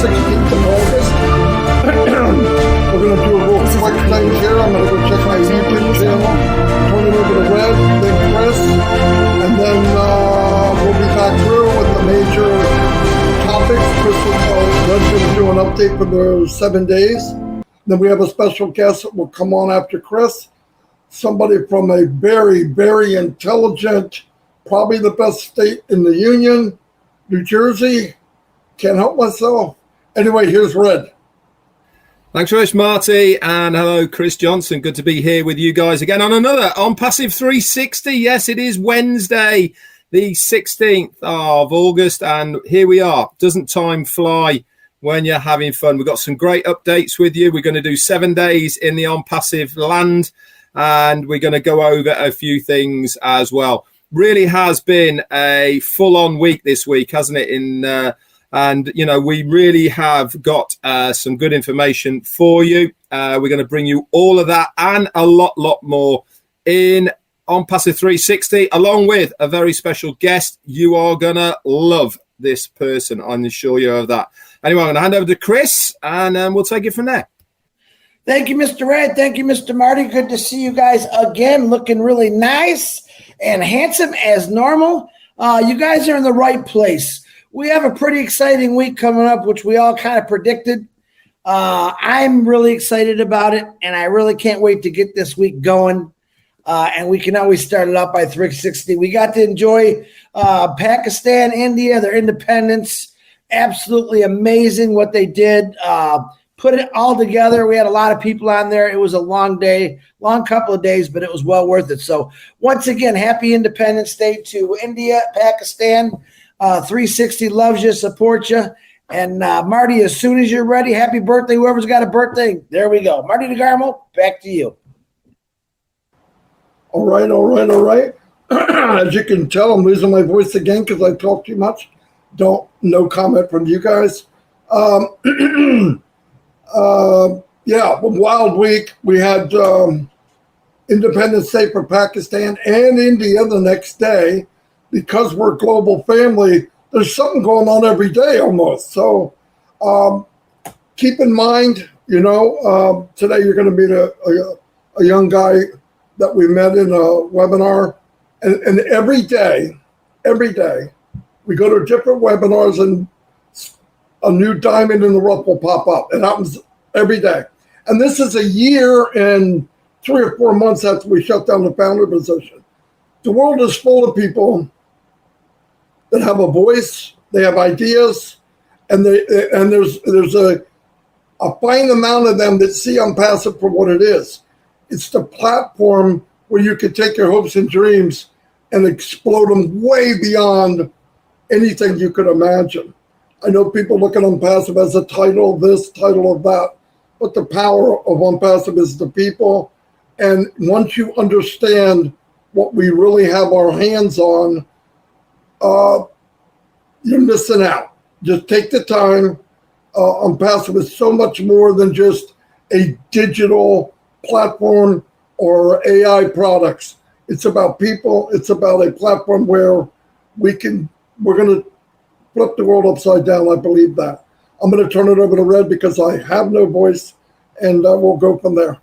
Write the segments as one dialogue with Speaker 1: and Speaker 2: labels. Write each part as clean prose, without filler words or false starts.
Speaker 1: 16th of August. We're going to do a real quick thing here. I'm going to go check my YouTube channel, turn it over to Red, then Chris, and then we'll be back through with the major topics. Chris Red's going to do an update for the 7 days. Then we have a special guest that will come on after Chris. Somebody from a very, very intelligent, probably the best state in the union, New Jersey. Can't help myself. Anyway, here's Red.
Speaker 2: Thanks very much, Marty, and hello, Chris Johnson. Good to be here with you guys again on another OnPassive 360. Yes, it is Wednesday, the 16th of August, and here we are. Doesn't time fly when you're having fun? We've got some great updates with you. We're going to do 7 days in the OnPassive land, and we're going to go over a few things as well. Really has been a full-on week this week, hasn't it? And, you know, we really have got some good information for you. We're going to bring you all of that and a lot more in OnPassive 360, along with a very special guest. You are going to love this person, I'm sure you of that. Anyway, I'm going to hand over to Chris, and we'll take it from there.
Speaker 3: Thank you, Mr. Red. Thank you, Mr. Marty. Good to see you guys again, looking really nice and handsome as normal. You guys are in the right place. We have a pretty exciting week coming up, which we all kind of predicted. I'm really excited about it, and I really can't wait to get this week going. And we can always start it up by 360. We got to enjoy Pakistan, India, their independence. Absolutely amazing what they did. Put it all together. We had a lot of people on there. It was a long day, long couple of days, but it was well worth it. So once again, happy Independence Day to India, Pakistan. 360 loves you, supports you. And Marty, as soon as you're ready, happy birthday, whoever's got a birthday. There we go. Marty DeGarmo, back to you.
Speaker 1: All right. As you can tell, I'm losing my voice again because I talk too much. No comment from you guys. Yeah, wild week. We had Independence Day for Pakistan and India the next day. Because we're a global family, there's something going on every day almost. So keep in mind, today you're going to meet a young guy that we met in a webinar. And every day, we go to different webinars and a new diamond in the rough will pop up. It happens every day. And this is a year and 3 or 4 months after we shut down the founder position. The world is full of people that have a voice, they have ideas, and there's a fine amount of them that see OnPassive for what it is. It's the platform where you can take your hopes and dreams and explode them way beyond anything you could imagine. I know people look at OnPassive as a title of this, title of that, but the power of OnPassive is the people. And once you understand what we really have our hands on, you're missing out. Just take the time. OnPassive is so much more than just a digital platform or AI products. It's about people. It's about a platform where we're going to flip the world upside down. I believe that. I'm going to turn it over to Red because I have no voice, and we'll go from there.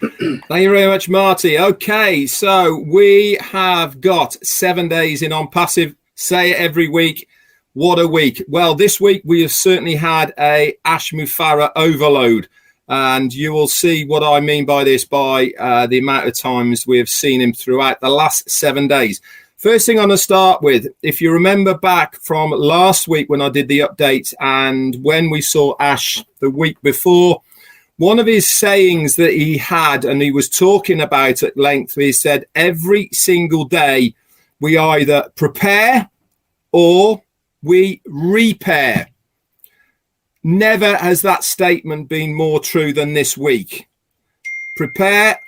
Speaker 2: Thank you very much, Marty. Okay, so we have got 7 days in OnPassive. Say it every week. What a week. Well, this week we have certainly had a Ash Mufareh overload. And you will see what I mean by this by the amount of times we have seen him throughout the last 7 days. First thing I'm going to start with, if you remember back from last week when I did the update and when we saw Ash the week before, one of his sayings that he had, and he was talking about at length, he said, every single day we either prepare or we repair. Never has that statement been more true than this week. Prepare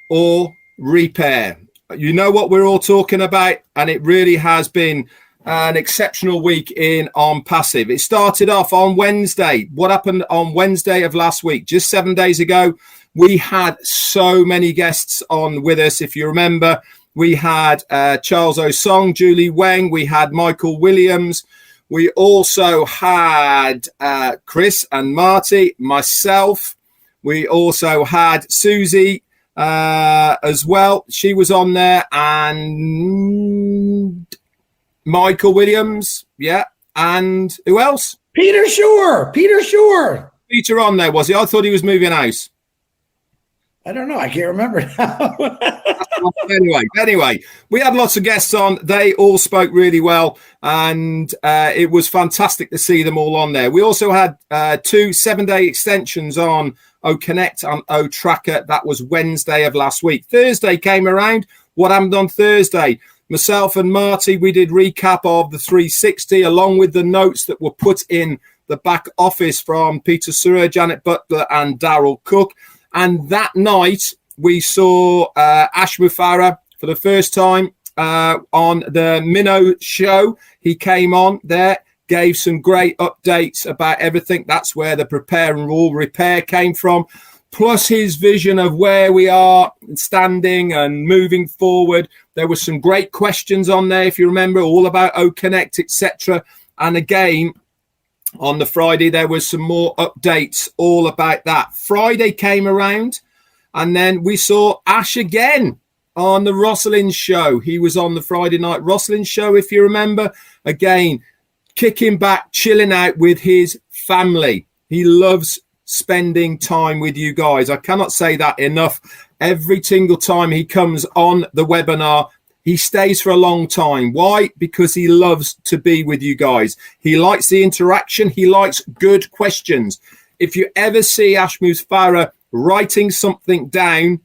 Speaker 2: or repair. You know what we're all talking about, and it really has been an exceptional week in OnPassive. It started off on Wednesday. What happened on Wednesday of last week? Just 7 days ago, we had so many guests on with us. If you remember, we had Charles Osong, Julie Weng, we had Michael Williams, We also had Chris and Marty, myself. We also had Susie as well. She was on there, and Michael Williams. Yeah. And who else?
Speaker 3: Peter Shore. Peter
Speaker 2: on there, was he? I thought he was moving house.
Speaker 3: I don't know. I can't remember now.
Speaker 2: Anyway, we had lots of guests on. They all spoke really well, and it was fantastic to see them all on there. We also had 2 7-day extensions on OConnect and OTracker. That was Wednesday of last week. Thursday came around. What happened on Thursday? Myself and Marty, we did recap of the 360 along with the notes that were put in the back office from Peter Surrer, Janet Butler and Daryl Cook. And that night, we saw Ash Mufareh for the first time on the Minnow show. He came on there, gave some great updates about everything. That's where the Prepare and Rule Repair came from, plus his vision of where we are standing and moving forward. There were some great questions on there, if you remember, all about OConnect, etc. And again, on the Friday, there was some more updates all about that. Friday came around, and then we saw Ash again on the Rosalind show. He was on the Friday night Rosalind show, if you remember. Again, kicking back, chilling out with his family. He loves spending time with you guys. I cannot say that enough. Every single time he comes on the webinar, he stays for a long time. Why? Because he loves to be with you guys. He likes the interaction. He likes good questions. If you ever see Ash Mufareh writing something down,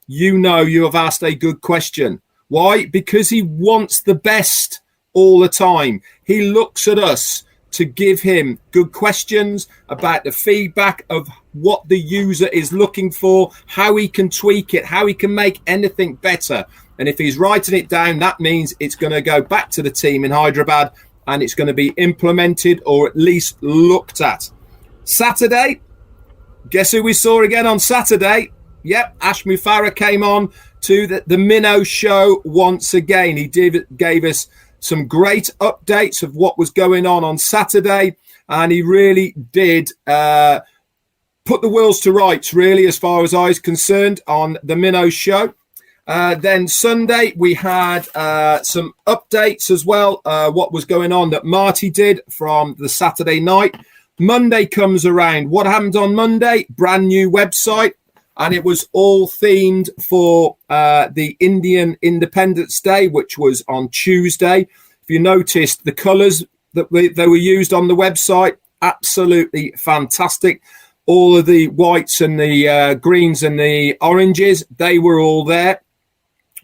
Speaker 2: you know you have asked a good question. Why? Because he wants the best all the time. He looks at us to give him good questions about the feedback of what the user is looking for, how he can tweak it, how he can make anything better. And if he's writing it down, that means it's going to go back to the team in Hyderabad and it's going to be implemented or at least looked at. Saturday, guess who we saw again on Saturday? Yep, Ash Mufareh came on to the Minnow show once again. He gave us some great updates of what was going on Saturday, and he really did put the wheels to rights, really, as far as I was concerned, on the Minnow show. Then Sunday, we had some updates as well, what was going on that Marty did from the Saturday night. Monday comes around. What happened on Monday? Brand new website, and it was all themed for the Indian Independence Day, which was on Tuesday. If you noticed, the colours that they were used on the website, absolutely fantastic. All of the whites and the greens and the oranges, they were all there.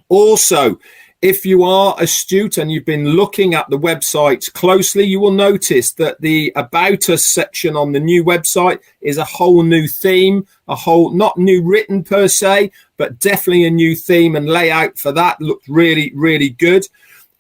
Speaker 2: Also, if you are astute and you've been looking at the website closely, you will notice that the About Us section on the new website is a whole new theme, a whole, not new written per se, but definitely a new theme and layout for that. Looked really, really good.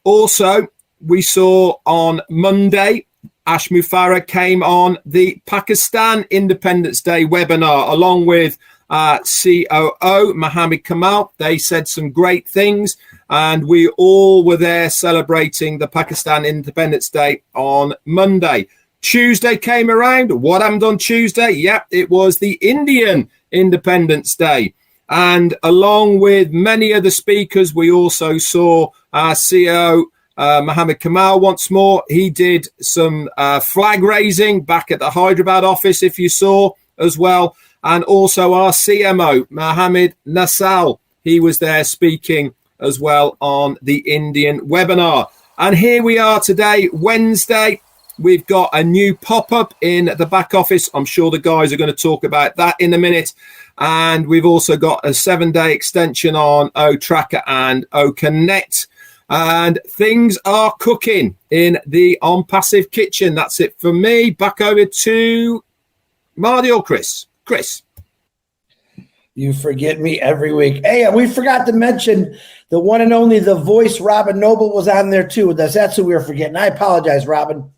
Speaker 2: Also, we saw on Monday, Ash Mufareh came on the Pakistan Independence Day webinar along with COO Mohammed Kamal. They said some great things, and we all were there celebrating the Pakistan Independence Day on Monday. Tuesday came around. What happened on Tuesday? Yep, it was the Indian Independence Day. And along with many other speakers, we also saw our CEO Mohammed Kamal once more. He did some flag raising back at the Hyderabad office, if you saw as well. And also our CMO, Mohammed Nasal, he was there speaking as well on the Indian webinar. And here we are today, Wednesday. We've got a new pop-up in the back office. I'm sure the guys are going to talk about that in a minute. And we've also got a 7-day extension on OTracker and OConnect. And things are cooking in the OnPassive kitchen. That's it for me. Back over to Marty or Chris. Chris.
Speaker 3: You forget me every week. Hey, we forgot to mention the one and only The Voice, Robin Noble, was on there too. That's who we were forgetting. I apologize, Robin.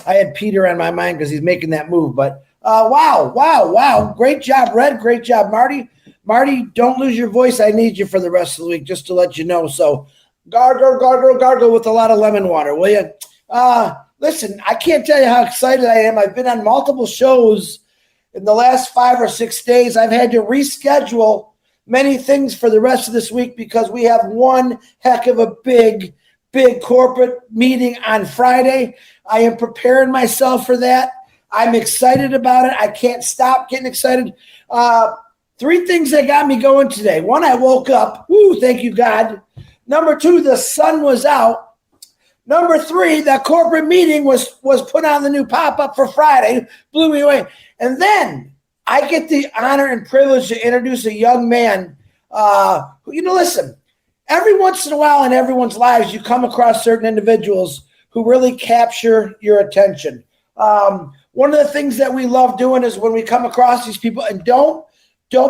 Speaker 3: I had Peter on my mind because he's making that move. But wow. Great job, Red. Great job, Marty. Marty, don't lose your voice. I need you for the rest of the week, just to let you know. So gargle with a lot of lemon water, will you? listen, I can't tell you how excited I am. I've been on multiple shows in the last 5 or 6 days. I've had to reschedule many things for the rest of this week because we have one heck of a big corporate meeting on Friday. I am preparing myself for that. I'm excited about it. I can't stop getting excited. 3 things that got me going today. 1, I woke up. Woo, thank you, God. Number 2, the sun was out. Number 3, that corporate meeting was put on the new pop-up for Friday. Blew me away. And then I get the honor and privilege to introduce a young man who, listen, every once in a while in everyone's lives, you come across certain individuals who really capture your attention. One of the things that we love doing is when we come across these people, and don't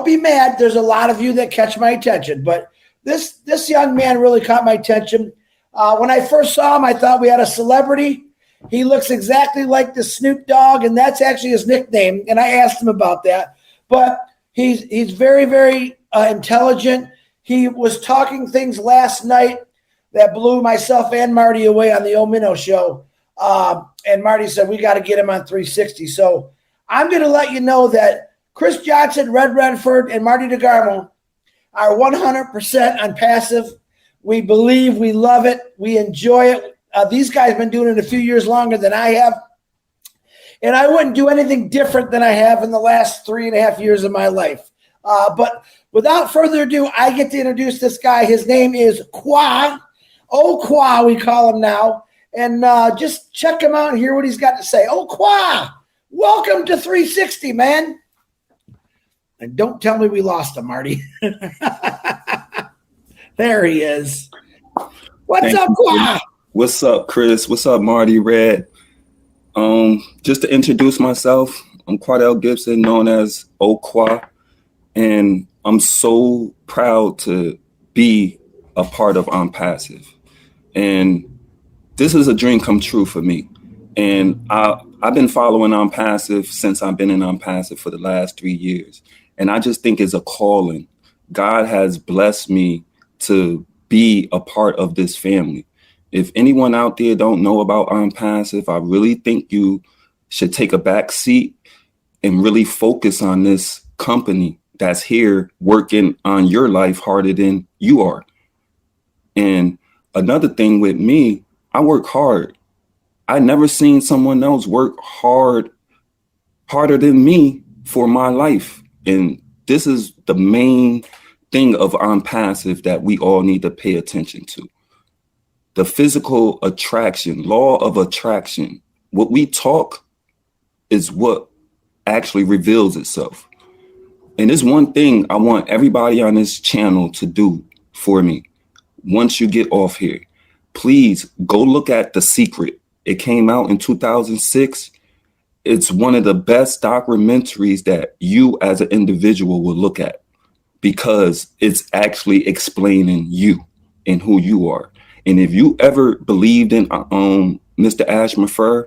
Speaker 3: be mad. There's a lot of you that catch my attention, but this young man really caught my attention. When I first saw him, I thought we had a celebrity. He looks exactly like the Snoop Dogg, and that's actually his nickname. And I asked him about that, but he's very, very intelligent. He was talking things last night that blew myself and Marty away on the O Minnow show. And Marty said, we got to get him on 360. So I'm going to let you know that Chris Johnson, Red Redford, and Marty DeGarmo are 100% on passive. We believe, we love it, we enjoy it. These guys have been doing it a few years longer than I have. And I wouldn't do anything different than I have in the last 3.5 years of my life. But without further ado, I get to introduce this guy. His name is Kwa. Kwa, we call him now. And just check him out and hear what he's got to say. Kwa, welcome to 360, man. And don't tell me we lost him, Marty. There he is. What's up, Kwa?
Speaker 4: What's up, Chris? What's up, Marty, Red? Just to introduce myself, I'm Quardell Gibson, known as Kwa, and I'm so proud to be a part of OnPassive. And this is a dream come true for me. And I've been following OnPassive since I've been in OnPassive for the last 3 years. And I just think it's a calling. God has blessed me to be a part of this family. If anyone out there don't know about OnPassive, I really think you should take a back seat and really focus on this company that's here working on your life harder than you are. And another thing with me, I work hard. I never seen someone else work harder than me for my life. And this is the main thing of OnPassive that we all need to pay attention to. The physical attraction, law of attraction. What we talk is what actually reveals itself. And there's one thing I want everybody on this channel to do for me. Once you get off here, please go look at The Secret. It came out in 2006. It's one of the best documentaries that you as an individual will look at, because it's actually explaining you and who you are. And if you ever believed in Mr. Ashmafer,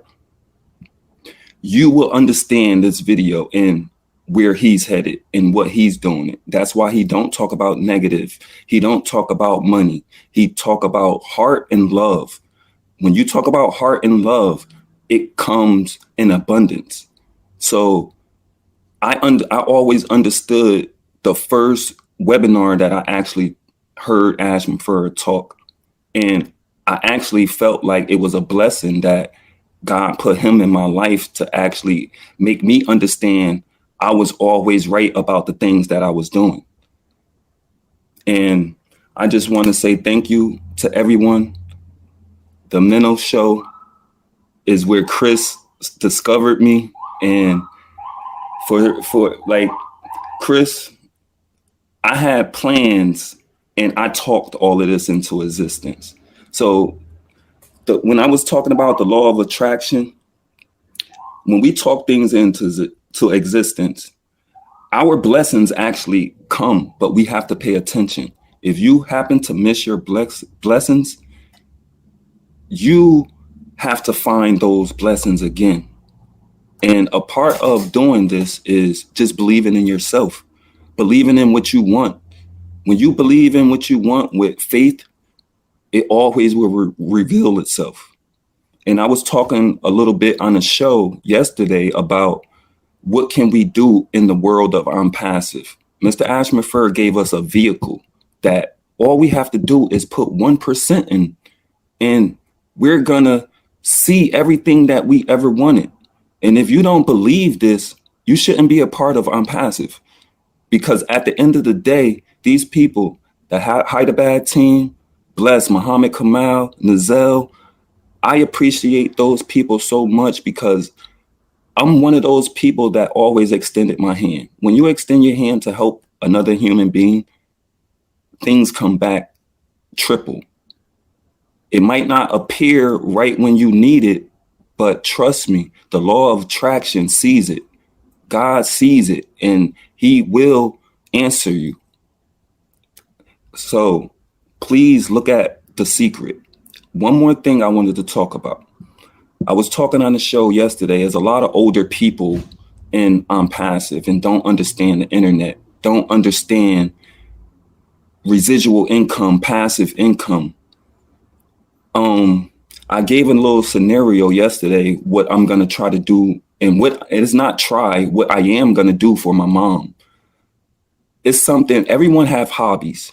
Speaker 4: you will understand this video and where he's headed and what he's doing. That's why he don't talk about negative. He don't talk about money. He talk about heart and love. When you talk about heart and love, it comes in abundance. So I always understood the first webinar that I actually heard Ashmafer talk. And I actually felt like it was a blessing that God put him in my life to actually make me understand I was always right about the things that I was doing. And I just want to say thank you to everyone. The Minnow Show is where Chris discovered me. And for like Chris, I had plans and I talked all of this into existence. So when I was talking about the law of attraction, when we talk things into existence, our blessings actually come, but we have to pay attention. If you happen to miss your blessings, you have to find those blessings again. And a part of doing this is just believing in yourself, believing in what you want. When you believe in what you want with faith, it always will reveal itself. And I was talking a little bit on a show yesterday about what can we do in the world of OnPassive. Mr. Ashman gave us a vehicle that all we have to do is put 1% in, and we're going to see everything that we ever wanted. And if you don't believe this, you shouldn't be a part of OnPassive, because at the end of the day, these people, the Hyderabad team, Bless, Muhammad Kamal, Nazel, I appreciate those people so much, because I'm one of those people that always extended my hand. When you extend your hand to help another human being, things come back triple. It might not appear right when you need it, but trust me, the law of attraction sees it. God sees it, and he will answer you. So please look at The Secret. One more thing I wanted to talk about. I was talking on the show yesterday. There's a lot of older people in OnPassive and don't understand the internet, don't understand residual income, passive income. I gave a little scenario yesterday, what I'm going to try to do, and what it is not try, what I am going to do for my mom. It's something, everyone have hobbies.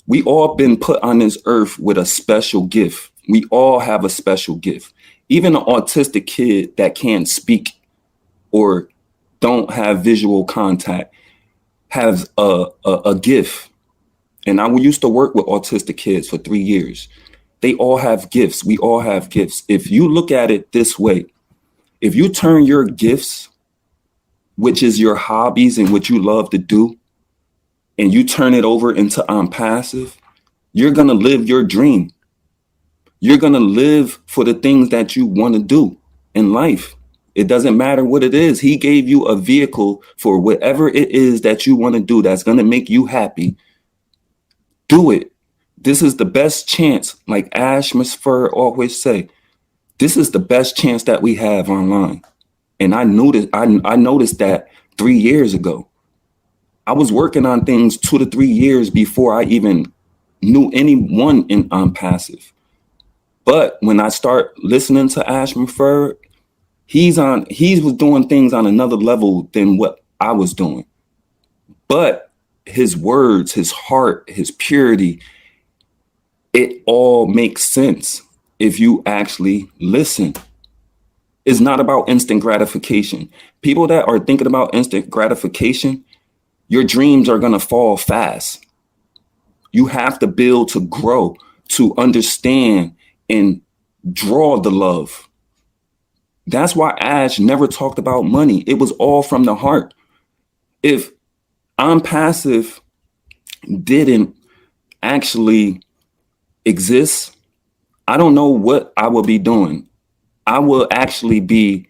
Speaker 4: We all been put on this earth with a special gift. We all have a special gift. Even an autistic kid that can't speak or don't have visual contact has a gift. And I used to work with autistic kids for 3 years. They all have gifts. We all have gifts. If you look at it this way, if you turn your gifts, which is your hobbies and what you love to do, and you turn it over into OnPassive, you're going to live your dream. You're going to live for the things that you want to do in life. It doesn't matter what it is. He gave you a vehicle for whatever it is that you want to do that's going to make you happy. Do it. This is the best chance. Like Ash Musfer always say, this is the best chance that we have online. And I noticed that 3 years ago. I was working on things 2 to 3 years before I even knew anyone in OnPassive. But when I start listening to Ash Musfer, he was doing things on another level than what I was doing. But his words, his heart, his purity, it all makes sense if you actually listen. It's not about instant gratification. People that are thinking about instant gratification, your dreams are going to fall fast. You have to build to grow, to understand and draw the love. That's why Ash never talked about money. It was all from the heart. If OnPassive didn't actually exist, I don't know what I would be doing. I will actually be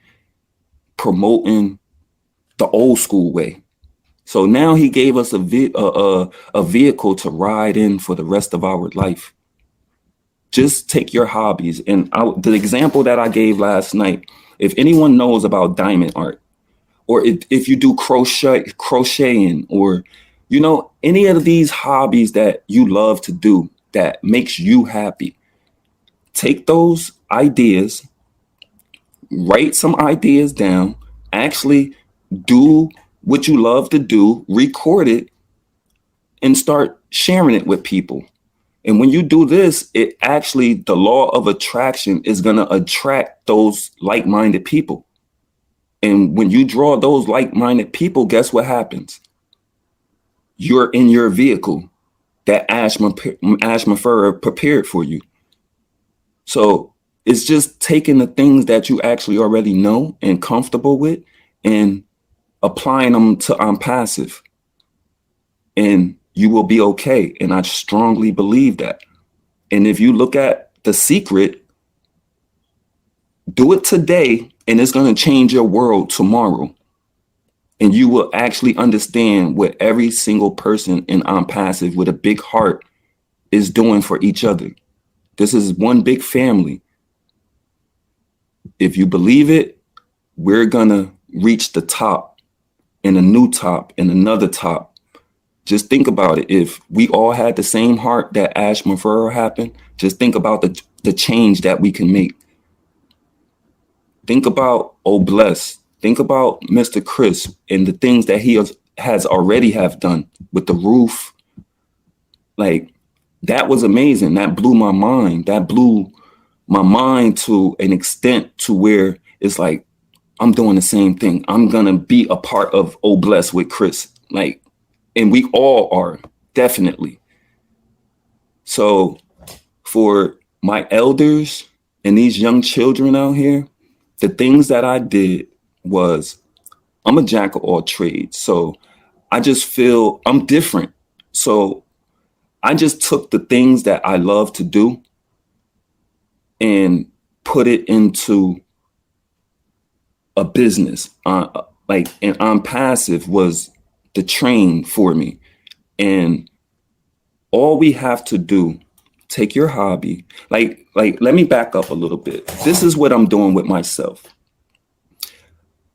Speaker 4: promoting the old school way. So now he gave us a vehicle to ride in for the rest of our life. Just take your hobbies. And the example that I gave last night, if anyone knows about diamond art, or if you do crocheting, or, any of these hobbies that you love to do that makes you happy, take those ideas, write some ideas down, actually do what you love to do, record it, and start sharing it with people. And when you do this, it actually, the law of attraction is going to attract those like-minded people. And when you draw those like-minded people, guess what happens? You're in your vehicle that Ash Musfer prepared for you. So it's just taking the things that you actually already know and comfortable with and applying them to OnPassive, and you will be okay. And I strongly believe that. And if you look at The Secret, do it today, and it's going to change your world tomorrow. And you will actually understand what every single person in OnPassive with a big heart is doing for each other. This is one big family. If you believe it, we're going to reach the top and a new top and another top. Just think about it. If we all had the same heart that Ash Musfer happened, just think about the change that we can make. Think about Bless. Think about Mr. Chris and the things that he has already have done with the roof. Like, that was amazing. That blew my mind. That blew my mind to an extent to where it's like, I'm doing the same thing. I'm going to be a part of Bless with Chris. Like, and we all are, definitely. So for my elders and these young children out here, the things that I did was, I'm a jack of all trades. So I just feel I'm different. So I just took the things that I love to do and put it into a business. And OnPassive was the train for me. And all we have to do, take your hobby, like let me back up a little bit. This is what I'm doing with myself.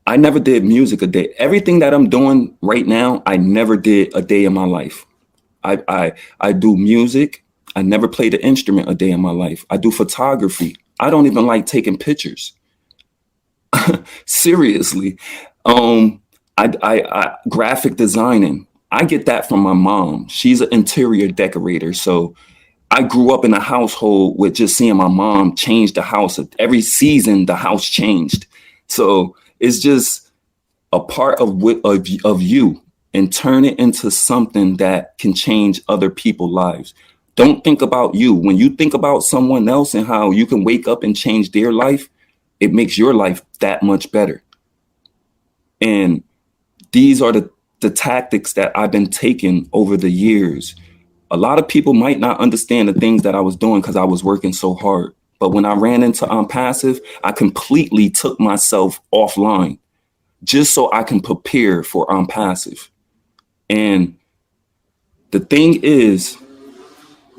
Speaker 4: I never did music a day. Everything that I'm doing right now, I never did a day in my life. I do music. I never played an instrument a day in my life. I do photography. I don't even like taking pictures. Seriously. I graphic designing. I get that from my mom. She's an interior decorator. So I grew up in a household with just seeing my mom change the house. Every season, the house changed. So it's just a part of you, and turn it into something that can change other people's lives. Don't think about you. When you think about someone else and how you can wake up and change their life, it makes your life that much better. And these are the tactics that I've been taking over the years. A lot of people might not understand the things that I was doing because I was working so hard. But when I ran into OnPassive, I completely took myself offline just so I can prepare for OnPassive. And the thing is,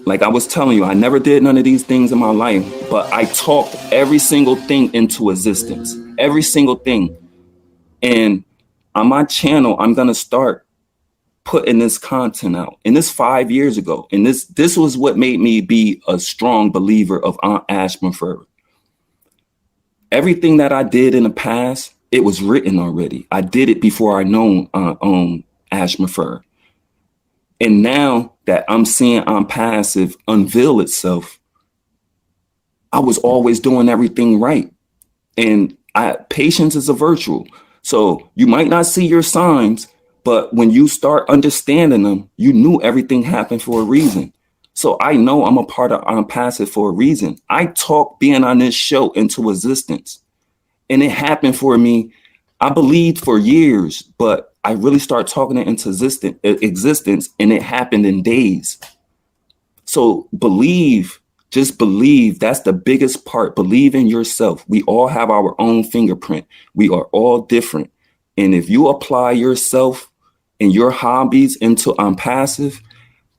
Speaker 4: like I was telling you, I never did none of these things in my life, but I talked every single thing into existence, every single thing. And on my channel, I'm going to start putting this content out. And this 5 years ago. And this was what made me be a strong believer of Aunt Ashman Forever. Everything that I did in the past, it was written already. I did it before I known Ashman Forever. And now that I'm seeing OnPassive unveil itself, I was always doing everything right. And patience is a virtue. So you might not see your signs, but when you start understanding them, you knew everything happened for a reason. So I know I'm a part of OnPassive for a reason. I talked being on this show into existence, and it happened for me. I believed for years, but I really started talking it into existence, and it happened in days. So just believe. That's the biggest part. Believe in yourself. We all have our own fingerprint. We are all different. And if you apply yourself and your hobbies into OnPassive,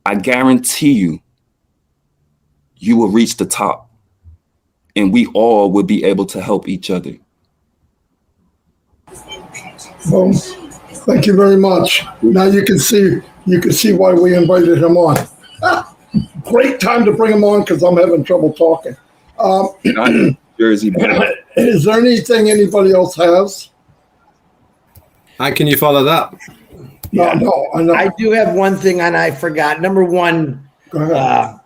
Speaker 4: I guarantee you will reach the top, and we all will be able to help each other.
Speaker 1: Well, thank you very much. Now you can see why we invited him on. Great time to bring him on because I'm having trouble talking.
Speaker 4: Jersey.
Speaker 1: Is there anything anybody else has?
Speaker 2: How can you follow that?
Speaker 1: No, I know.
Speaker 3: I do have one thing, and I forgot. Number one,
Speaker 1: Go ahead.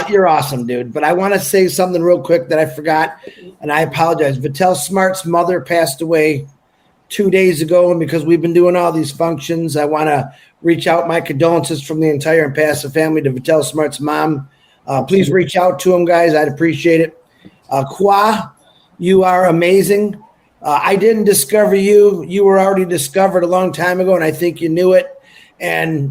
Speaker 3: you're awesome, dude. But I want to say something real quick that I forgot, and I apologize. Vitel Smart's mother passed away 2 days ago, and because we've been doing all these functions, I want to reach out my condolences from the entire OnPassive family to Vitel Smart's mom. Please reach out to him, guys. I'd appreciate it. Kwa, you are amazing. I didn't discover you. You were already discovered a long time ago, and I think you knew it. And